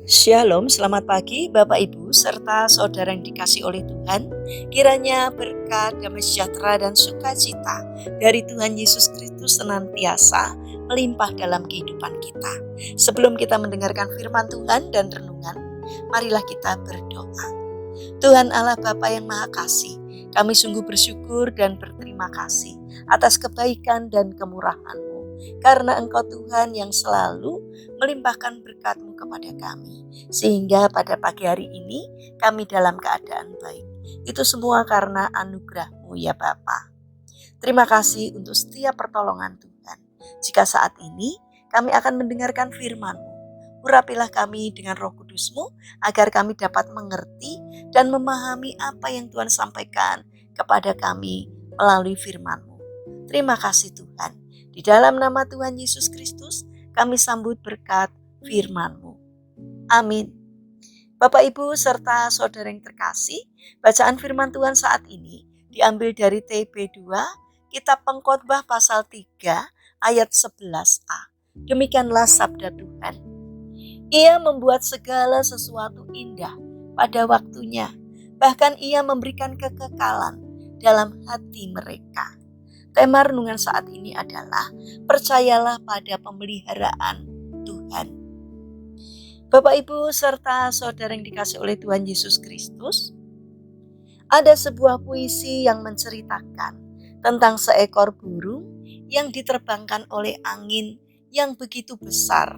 Shalom, selamat pagi Bapak Ibu serta saudara yang dikasih oleh Tuhan. Kiranya berkat, damai sejahtera dan sukacita dari Tuhan Yesus Kristus senantiasa melimpah dalam kehidupan kita. Sebelum kita mendengarkan firman Tuhan dan renungan, marilah kita berdoa. Tuhan Allah Bapa yang Maha Kasih, kami sungguh bersyukur dan berterima kasih atas kebaikan dan kemurahan-Mu. Karena Engkau Tuhan yang selalu melimpahkan berkat-Mu kepada kami. Sehingga pada pagi hari ini kami dalam keadaan baik. Itu semua karena anugerah-Mu ya Bapa. Terima kasih untuk setiap pertolongan Tuhan. Jika saat ini kami akan mendengarkan firman-Mu, urapilah kami dengan Roh Kudus-Mu agar kami dapat mengerti dan memahami apa yang Tuhan sampaikan kepada kami melalui firman-Mu. Terima kasih Tuhan. Di dalam nama Tuhan Yesus Kristus kami sambut berkat firman-Mu. Amin. Bapak Ibu serta saudara yang terkasih, bacaan firman Tuhan saat ini diambil dari TB2, Kitab Pengkhotbah pasal 3 ayat 11a. Demikianlah sabda Tuhan. Ia membuat segala sesuatu indah pada waktunya, bahkan ia memberikan kekekalan dalam hati mereka. Tema renungan saat ini adalah percayalah pada pemeliharaan Tuhan. Bapak Ibu serta saudara yang dikasih oleh Tuhan Yesus Kristus, ada sebuah puisi yang menceritakan tentang seekor burung yang diterbangkan oleh angin yang begitu besar.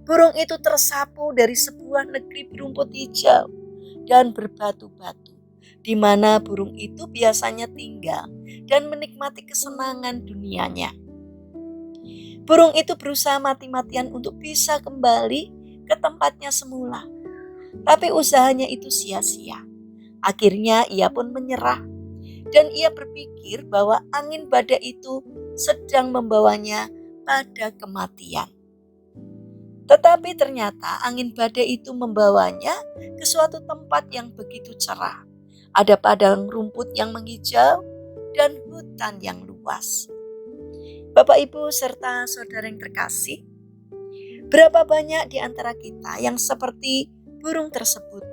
Burung itu tersapu dari sebuah negeri berumput hijau dan berbatu-batu, di mana burung itu biasanya tinggal dan menikmati kesenangan dunianya. Burung itu berusaha mati-matian untuk bisa kembali ke tempatnya semula, tapi usahanya itu sia-sia. Akhirnya ia pun menyerah dan ia berpikir bahwa angin badai itu sedang membawanya pada kematian. Tetapi ternyata angin badai itu membawanya ke suatu tempat yang begitu cerah. Ada padang rumput yang menghijau dan hutan yang luas. Bapak Ibu serta saudara yang terkasih, berapa banyak di antara kita yang seperti burung tersebut?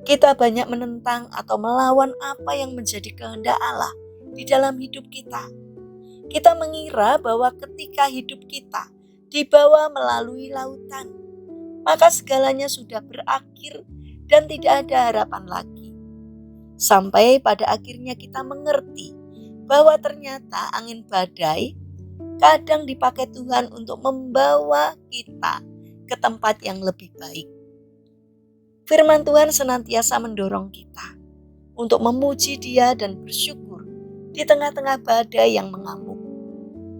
Kita banyak menentang atau melawan apa yang menjadi kehendak Allah di dalam hidup kita. Kita mengira bahwa ketika hidup kita dibawa melalui lautan, maka segalanya sudah berakhir dan tidak ada harapan lagi. Sampai pada akhirnya kita mengerti bahwa ternyata angin badai kadang dipakai Tuhan untuk membawa kita ke tempat yang lebih baik. Firman Tuhan senantiasa mendorong kita untuk memuji Dia dan bersyukur di tengah-tengah badai yang mengamuk.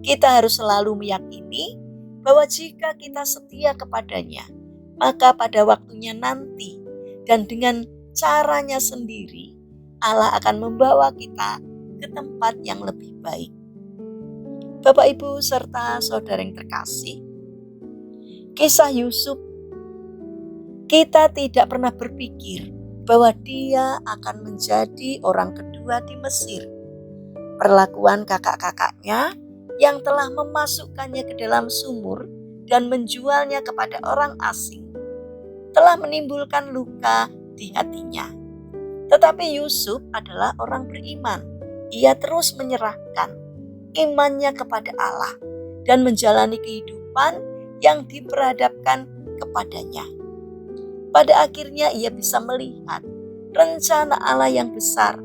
Kita harus selalu meyakini bahwa jika kita setia kepadanya, maka pada waktunya nanti dan dengan caranya sendiri, Allah akan membawa kita ke tempat yang lebih baik. Bapak Ibu serta saudara yang terkasih, kisah Yusuf, kita tidak pernah berpikir bahwa dia akan menjadi orang kedua di Mesir. Perlakuan kakak-kakaknya yang telah memasukkannya ke dalam sumur dan menjualnya kepada orang asing telah menimbulkan luka di hatinya. Tetapi Yusuf adalah orang beriman. Ia terus menyerahkan imannya kepada Allah dan menjalani kehidupan yang diperhadapkan kepadanya. Pada akhirnya ia bisa melihat rencana Allah yang besar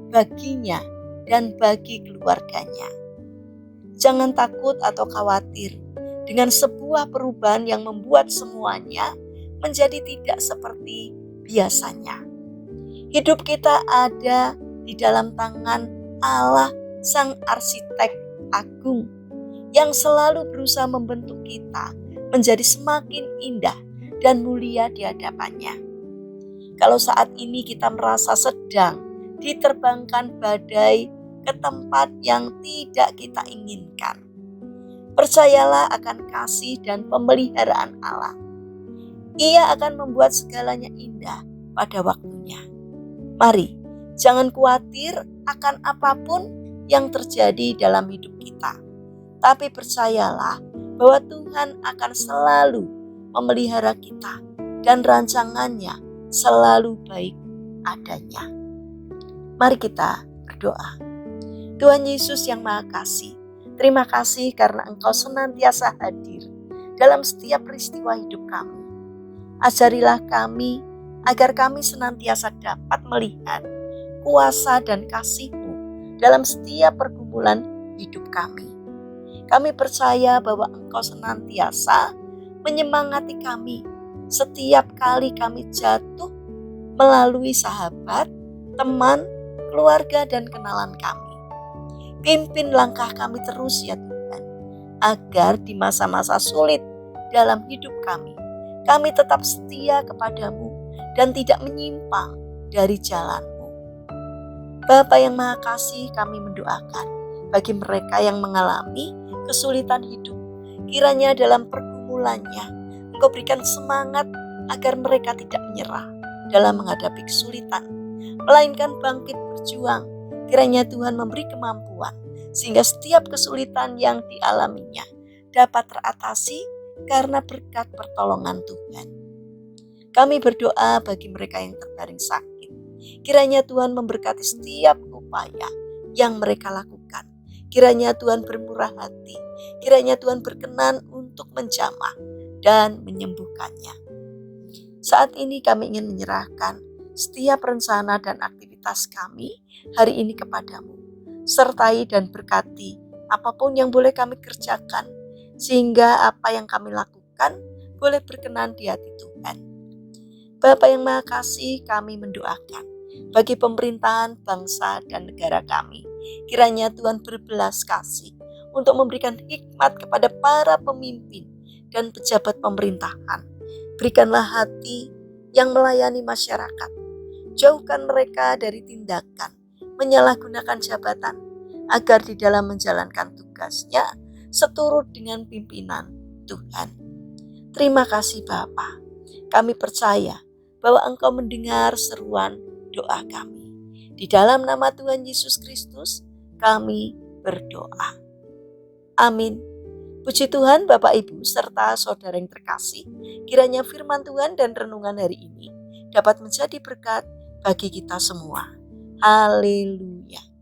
baginya dan bagi keluarganya. Jangan takut atau khawatir dengan sebuah perubahan yang membuat semuanya menjadi tidak seperti biasanya. Hidup kita ada di dalam tangan Allah, Sang Arsitek Agung, yang selalu berusaha membentuk kita menjadi semakin indah dan mulia di hadapannya. Kalau saat ini kita merasa sedang diterbangkan badai ke tempat yang tidak kita inginkan, percayalah akan kasih dan pemeliharaan Allah. Ia akan membuat segalanya indah pada waktunya. Mari, jangan khawatir akan apapun yang terjadi dalam hidup kita. Tapi percayalah bahwa Tuhan akan selalu memelihara kita, dan rancangannya selalu baik adanya. Mari kita berdoa. Tuhan Yesus yang Maha Kasih, terima kasih karena Engkau senantiasa hadir dalam setiap peristiwa hidup kami. Ajarilah kami agar kami senantiasa dapat melihat kuasa dan kasih-Mu dalam setiap pergumulan hidup kami. Kami percaya bahwa Engkau senantiasa menyemangati kami setiap kali kami jatuh melalui sahabat, teman, keluarga, dan kenalan kami. Pimpin langkah kami terus ya Tuhan, agar di masa-masa sulit dalam hidup kami tetap setia kepadamu dan tidak menyimpang dari jalan-Mu. Bapa yang Maha Kasih, kami mendoakan bagi mereka yang mengalami kesulitan hidup, kiranya dalam pergumulannya Engkau berikan semangat agar mereka tidak menyerah dalam menghadapi kesulitan, melainkan bangkit berjuang. Kiranya Tuhan memberi kemampuan sehingga setiap kesulitan yang dialaminya dapat teratasi karena berkat pertolongan Tuhan. Kami berdoa bagi mereka yang terbaring sakit. Kiranya Tuhan memberkati setiap upaya yang mereka lakukan. Kiranya Tuhan bermurah hati. Kiranya Tuhan berkenan untuk menjamah dan menyembuhkannya. Saat ini kami ingin menyerahkan setiap rencana dan aktivitas kami hari ini kepadamu. Sertai dan berkati apapun yang boleh kami kerjakan, sehingga apa yang kami lakukan boleh berkenan di hati Tuhan. Bapa yang Maha Kasih, kami mendoakan bagi pemerintahan bangsa dan negara kami. Kiranya Tuhan berbelas kasih untuk memberikan hikmat kepada para pemimpin dan pejabat pemerintahan. Berikanlah hati yang melayani masyarakat. Jauhkan mereka dari tindakan menyalahgunakan jabatan, agar di dalam menjalankan tugasnya seturut dengan pimpinan Tuhan. Terima kasih Bapa. Kami percaya bahwa Engkau mendengar seruan doa kami. Di dalam nama Tuhan Yesus Kristus kami berdoa. Amin. Puji Tuhan Bapak Ibu serta saudara yang terkasih, kiranya firman Tuhan dan renungan hari ini dapat menjadi berkat bagi kita semua. Haleluya.